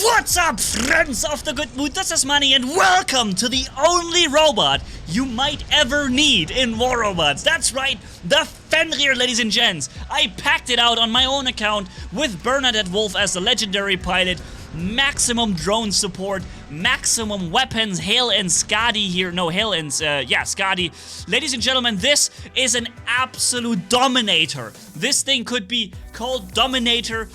What's up, friends of the good mood? This is Manni, and welcome to the only robot you might ever need in War Robots. That's right, the Fenrir, ladies and gents. I packed it out on my own account with Bernadette Wolf as the legendary pilot. Maximum drone support, maximum weapons, Hel and Skadi here. No, Hel and, Skadi. Ladies and gentlemen, this is an absolute dominator. This thing could be called Dominator,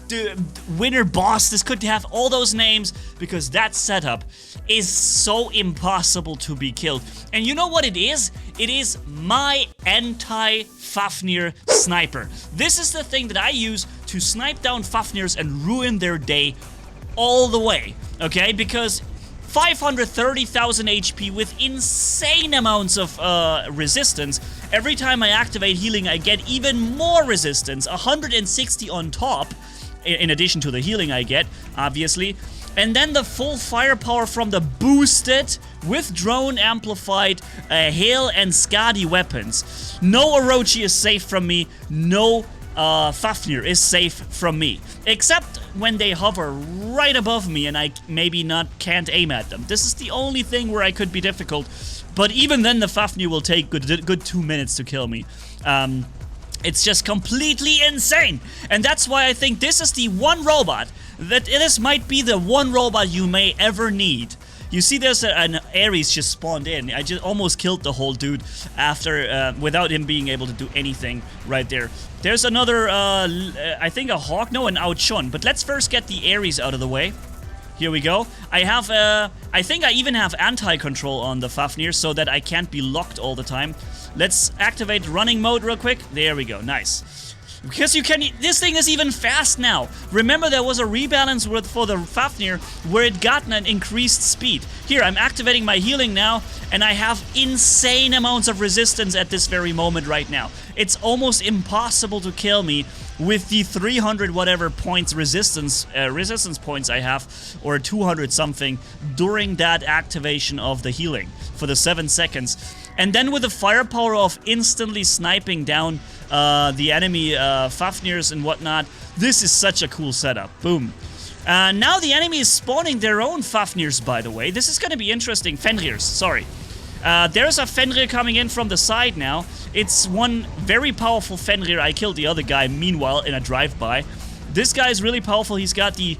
the winner boss. This could have all those names because that setup is so impossible to be killed. And you know what it is? It is my Anti-Fafnir sniper. This is the thing that I use to snipe down Fafnirs and ruin their day all the way, okay? Because 530,000 HP with insane amounts of resistance. Every time I activate healing, I get even more resistance, 160 on top, in addition to the healing I get, obviously. And then the full firepower from the boosted, with drone amplified, Hel and Skadi weapons. No Orochi is safe from me, no Fafnir is safe from me. Except when they hover right above me and I maybe can't aim at them. This is the only thing where I could be difficult. But even then the Fafnir will take good 2 minutes to kill me. It's just completely insane. And that's why I think this is the one robot that this might be the one robot you may ever need. You see there's an Ares just spawned in. I just almost killed the whole dude after, without him being able to do anything right there. There's another, I think a Hawk, no, an Outshun. But let's first get the Ares out of the way. Here we go. I have, I think I even have anti-control on the Fafnir so that I can't be locked all the time. Let's activate running mode real quick. There we go, nice. Because you can, this thing is even fast now. Remember there was a rebalance for the Fafnir where it got an increased speed. Here, I'm activating my healing now, and I have insane amounts of resistance at this very moment right now. It's almost impossible to kill me with the 300 whatever points resistance points I have, or 200 something, during that activation of the healing for the 7 seconds. And then with the firepower of instantly sniping down the enemy Fafnirs and whatnot, this is such a cool setup. Boom. Now the enemy is spawning their own Fafnirs, by the way. This is going to be interesting. Fenrirs, sorry. There's a Fenrir coming in from the side now. It's one very powerful Fenrir. I killed the other guy, meanwhile, in a drive-by. This guy is really powerful. He's got the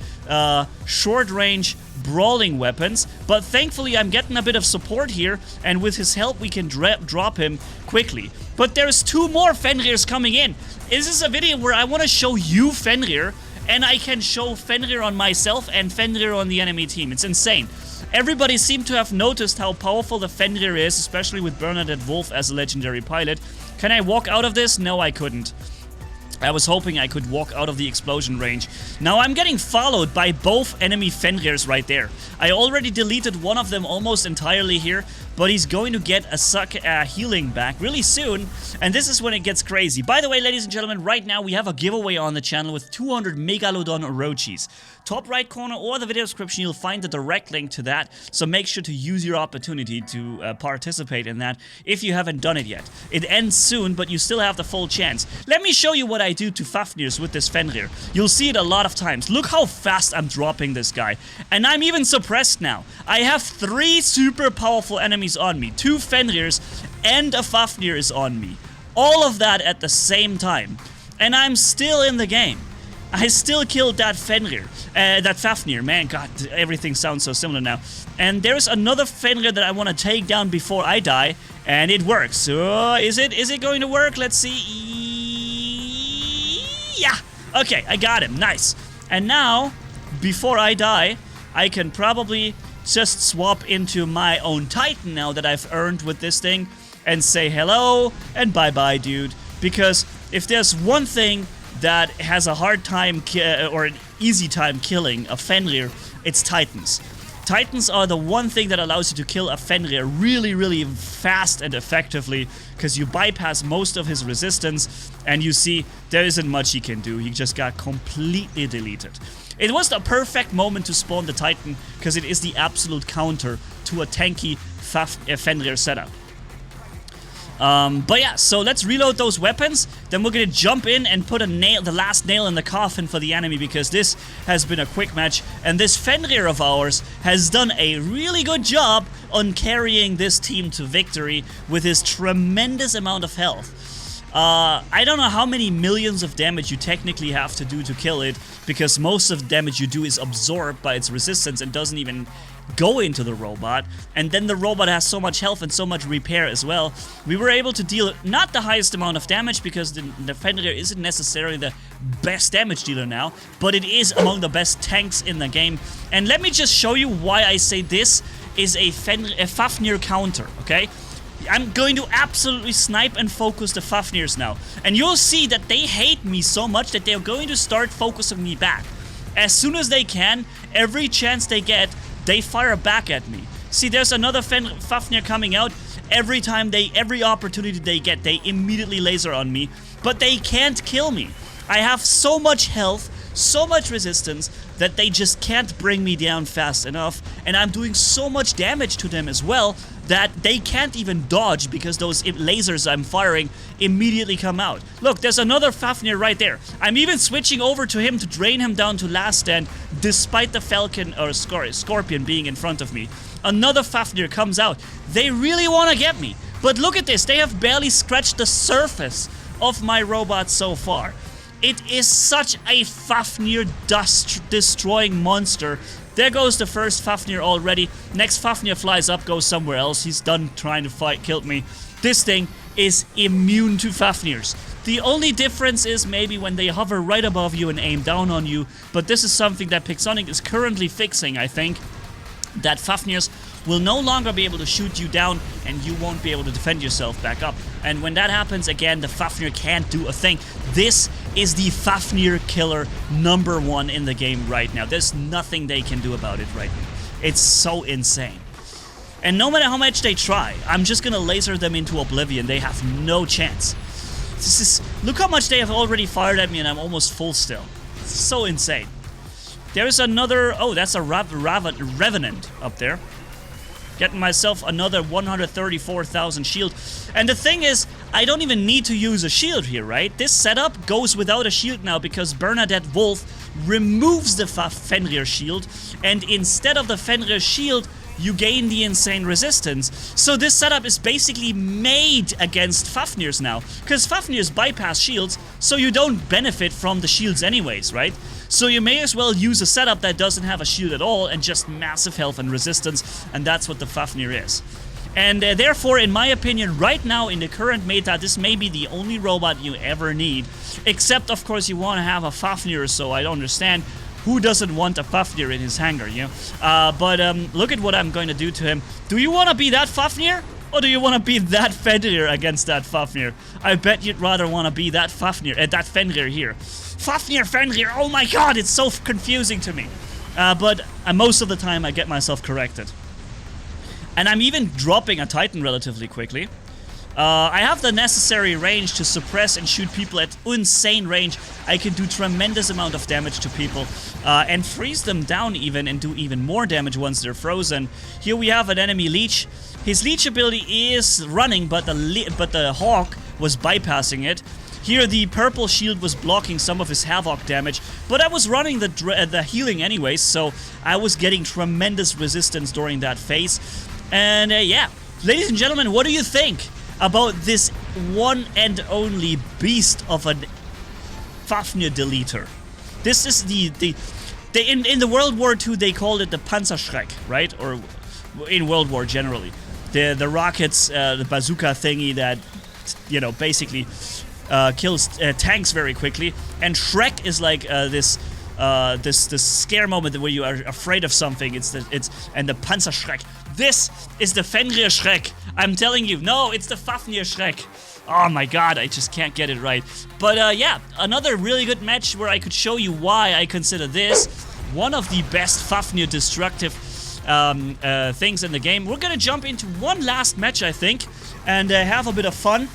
short-range brawling weapons, but thankfully I'm getting a bit of support here, and with his help we can drop him quickly. But there's 2 more Fenrirs coming in. This is a video where I want to show you Fenrir, and I can show Fenrir on myself and Fenrir on the enemy team. It's insane. Everybody seemed to have noticed how powerful the Fenrir is, especially with Bernadette Wolf as a legendary pilot. Can I walk out of this? No, I couldn't. I was hoping I could walk out of the explosion range. Now I'm getting followed by both enemy Fenrirs right there. I already deleted one of them almost entirely here, but he's going to get a healing back really soon, and this is when it gets crazy. By the way, ladies and gentlemen, right now we have a giveaway on the channel with 200 Megalodon Orochis. Top right corner or the video description, you'll find the direct link to that, so make sure to use your opportunity to participate in that if you haven't done it yet. It ends soon, but you still have the full chance. Let me show you what I do to Fafnirs with this Fenrir. You'll see it a lot of times. Look how fast I'm dropping this guy. And I'm even suppressed now. I have 3 super powerful enemies on me. 2 Fenrirs and a Fafnir is on me. All of that at the same time. And I'm still in the game. I still killed that Fenrir, that Fafnir. Man, God, everything sounds so similar now. And there's another Fenrir that I want to take down before I die, and it works. So, is it going to work? Let's see. Yeah. Okay, I got him. Nice. And now, before I die, I can probably just swap into my own Titan now that I've earned with this thing, and say hello and bye-bye, dude. Because if there's one thing that has a hard time or an easy time killing a Fenrir, it's Titans. Titans are the one thing that allows you to kill a Fenrir really, really fast and effectively, because you bypass most of his resistance, and you see there isn't much he can do. He just got completely deleted. It was the perfect moment to spawn the Titan, because it is the absolute counter to a tanky Fenrir setup. But yeah, so let's reload those weapons. Then we're gonna jump in and put the last nail in the coffin for the enemy, because this has been a quick match. And this Fenrir of ours has done a really good job on carrying this team to victory with his tremendous amount of health. I don't know how many millions of damage you technically have to do to kill it, because most of the damage you do is absorbed by its resistance and doesn't even go into the robot. And then the robot has so much health and so much repair as well. We were able to deal not the highest amount of damage, because the Fenrir isn't necessarily the best damage dealer now, but it is among the best tanks in the game. And let me just show you why I say this is a Fafnir counter, okay? I'm going to absolutely snipe and focus the Fafnirs now. And you'll see that they hate me so much that they're going to start focusing me back. As soon as they can, every chance they get, they fire back at me. See, there's another Fafnir coming out. Every opportunity they get, they immediately laser on me. But they can't kill me. I have so much health, so much resistance, that they just can't bring me down fast enough. And I'm doing so much damage to them as well that they can't even dodge, because those lasers I'm firing immediately come out. Look, there's another Fafnir right there. I'm even switching over to him to drain him down to last stand, despite the Falcon or Scorpion being in front of me. Another Fafnir comes out. They really want to get me. But look at this. They have barely scratched the surface of my robot so far. It is such a Fafnir dust-destroying monster. There goes the first Fafnir already. Next Fafnir flies up, goes somewhere else. He's done trying to kill me. This thing is immune to Fafnirs. The only difference is maybe when they hover right above you and aim down on you. But this is something that Pixonic is currently fixing, I think. That Fafnirs will no longer be able to shoot you down, and you won't be able to defend yourself back up. And when that happens, again, the Fafnir can't do a thing. This is the Fafnir killer #1 in the game right now. There's nothing they can do about it right now. It's so insane. And no matter how much they try, I'm just gonna laser them into oblivion. They have no chance. Look how much they have already fired at me, and I'm almost full still. It's so insane. There's another... Oh, that's a Revenant up there. Getting myself another 134,000 shield. And the thing is, I don't even need to use a shield here, right? This setup goes without a shield now, because Bernadette Wolf removes the Fenrir shield, and instead of the Fenrir shield, you gain the insane resistance. So this setup is basically made against Fafnirs now, because Fafnirs bypass shields, so you don't benefit from the shields anyways, right? So you may as well use a setup that doesn't have a shield at all and just massive health and resistance, and that's what the Fafnir is. And therefore, in my opinion, right now in the current meta, this may be the only robot you ever need. Except, of course, you want to have a Fafnir, so I don't understand. Who doesn't want a Fafnir in his hangar, you know? But look at what I'm going to do to him. Do you want to be that Fafnir? Or do you want to be that Fenrir against that Fafnir? I bet you'd rather want to be that Fafnir, that Fenrir here. Fafnir, Fenrir, oh my god, it's so confusing to me. But most of the time I get myself corrected. And I'm even dropping a Titan relatively quickly. I have the necessary range to suppress and shoot people at insane range. I can do tremendous amount of damage to people and freeze them down even, and do even more damage once they're frozen. Here we have an enemy leech. His leech ability is running, but the hawk was bypassing it. Here the purple shield was blocking some of his havoc damage, but I was running the healing anyways, so I was getting tremendous resistance during that phase. And yeah, ladies and gentlemen, what do you think about this one and only beast of a Fafnir deleter? This is in the World War II they called it the Panzerschreck, right? Or in World War generally, the rockets, the bazooka thingy that, you know, basically kills tanks very quickly. And Shrek is like this scare moment where you are afraid of something. And the Panzerschreck. This is the Fenrir Schreck. I'm telling you, no, it's the Fafnir Schreck. Oh my god, I just can't get it right. But yeah, another really good match where I could show you why I consider this one of the best Fafnir destructive things in the game. We're gonna jump into one last match, I think, and have a bit of fun.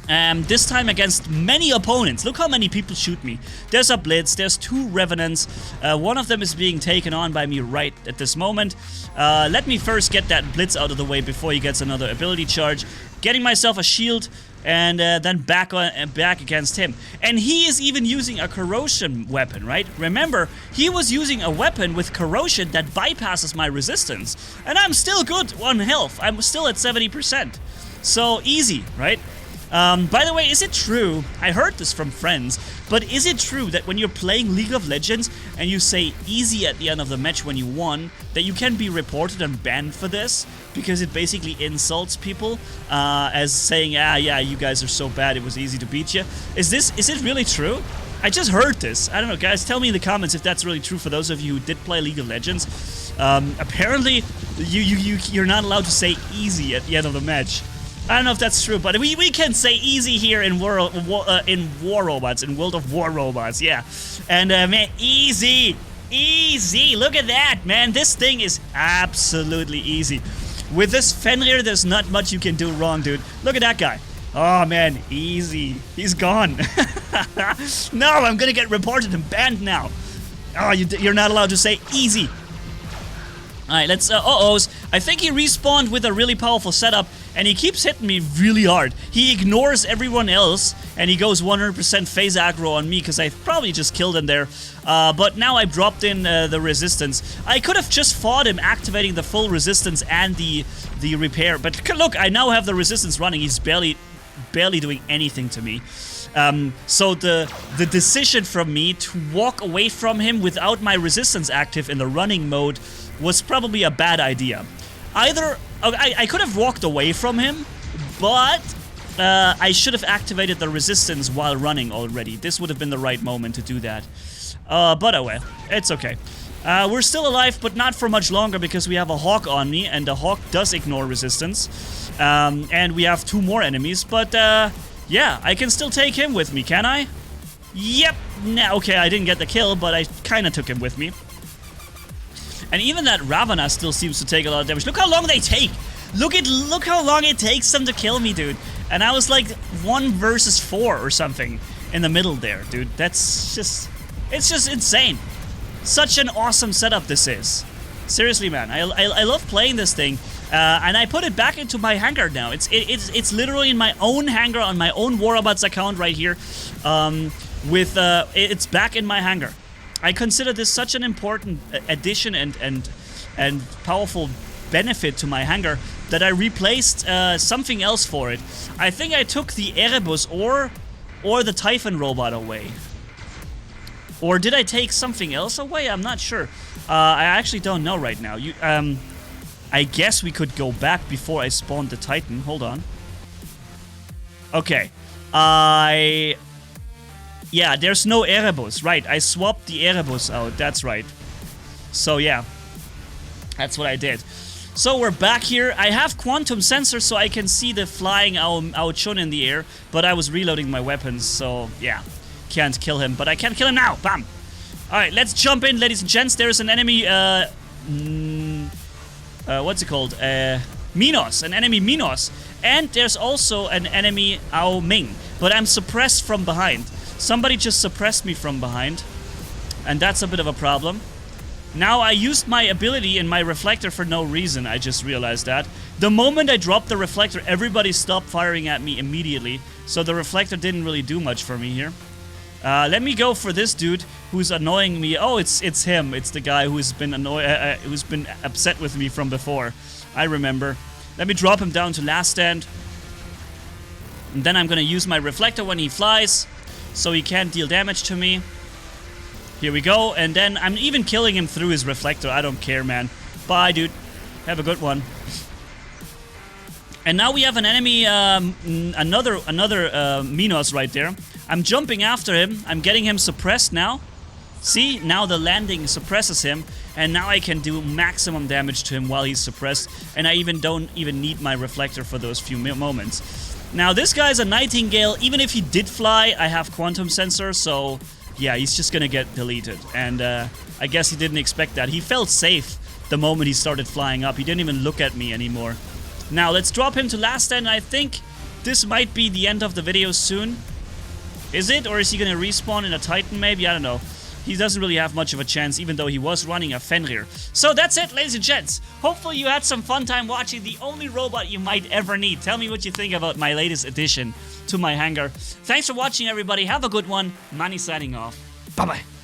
This time against many opponents. Look how many people shoot me. There's a Blitz, there's 2 Revenants. One of them is being taken on by me right at this moment. Let me first get that Blitz out of the way before he gets another ability charge. Getting myself a shield, and then back against him. And he is even using a corrosion weapon, right? Remember, he was using a weapon with corrosion that bypasses my resistance. And I'm still good on health. I'm still at 70%. So easy, right? By the way, is it true, I heard this from friends, but is it true that when you're playing League of Legends and you say easy at the end of the match when you won, that you can be reported and banned for this? Because it basically insults people as saying, ah, yeah, you guys are so bad, it was easy to beat you. Is it really true? I just heard this. I don't know, guys, tell me in the comments if that's really true for those of you who did play League of Legends. Apparently, you're not allowed to say easy at the end of the match. I don't know if that's true, but we can say easy here in War Robots, in World of War Robots, yeah. And man, easy, look at that, man. This thing is absolutely easy. With this Fenrir, there's not much you can do wrong, dude. Look at that guy. Oh man, easy. He's gone. No, I'm gonna get reported and banned now. Oh, you're not allowed to say easy. Alright, let's, uh-ohs. I think he respawned with a really powerful setup, and he keeps hitting me really hard. He ignores everyone else, and he goes 100% phase aggro on me, because I probably just killed him there. But now I've dropped in the resistance. I could have just fought him, activating the full resistance and the repair. But look, I now have the resistance running. He's barely doing anything to me. So the decision from me to walk away from him without my resistance active in the running mode was probably a bad idea. Either I could have walked away from him, but I should have activated the resistance while running already. This would have been the right moment to do that. But oh well, it's okay. We're still alive, but not for much longer because we have a Hawk on me, and the Hawk does ignore resistance. And we have 2 more enemies, but yeah, I can still take him with me, can I? Yep. Nah, okay, I didn't get the kill, but I kind of took him with me. And even that Ravana still seems to take a lot of damage. Look how long they take! Look how long it takes them to kill me, dude. And I was like 1 versus 4 or something in the middle there, dude. That's just... it's just insane. Such an awesome setup this is. Seriously, man. I love playing this thing. And I put it back into my hangar now. It's literally in my own hangar on my own War Robots account right here. It's back in my hangar. I consider this such an important addition and powerful benefit to my hangar that I replaced something else for it. I think I took the Erebus or the Typhon robot away. Or did I take something else away? I'm not sure. I actually don't know right now. I guess we could go back before I spawned the Titan. Hold on. Okay. Yeah, there's no Erebus. Right, I swapped the Erebus out. That's right. So, yeah. That's what I did. So, we're back here. I have quantum sensors so I can see the flying Ao Chun in the air. But I was reloading my weapons, so, yeah. Can't kill him, but I can kill him now. Bam! Alright, let's jump in, ladies and gents. There's an enemy, what's it called? Minos. An enemy Minos. And there's also an enemy Ao Ming. But I'm suppressed from behind. Somebody just suppressed me from behind. And that's a bit of a problem. Now, I used my ability in my reflector for no reason. I just realized that. The moment I dropped the reflector, everybody stopped firing at me immediately. So the reflector didn't really do much for me here. Let me go for this dude who's annoying me. Oh, it's him. It's the guy who's been upset with me from before. I remember. Let me drop him down to last stand. And then I'm gonna use my reflector when he flies, so he can't deal damage to me. Here we go. And then I'm even killing him through his reflector. I don't care, man. Bye, dude. Have a good one. And now we have an enemy, another Minos right there. I'm jumping after him. I'm getting him suppressed now. See? Now the landing suppresses him. And now I can do maximum damage to him while he's suppressed. And I don't even need my reflector for those few moments. Now this guy's a Nightingale. Even if he did fly, I have quantum sensor. So yeah, he's just gonna get deleted. And I guess he didn't expect that. He felt safe the moment he started flying up. He didn't even look at me anymore. Now let's drop him to last stand. I think this might be the end of the video soon. Is it? Or is he gonna respawn in a Titan maybe? I don't know. He doesn't really have much of a chance, even though he was running a Fenrir. So that's it, ladies and gents. Hopefully you had some fun time watching the only robot you might ever need. Tell me what you think about my latest addition to my hangar. Thanks for watching, everybody. Have a good one. Manni signing off. Bye-bye.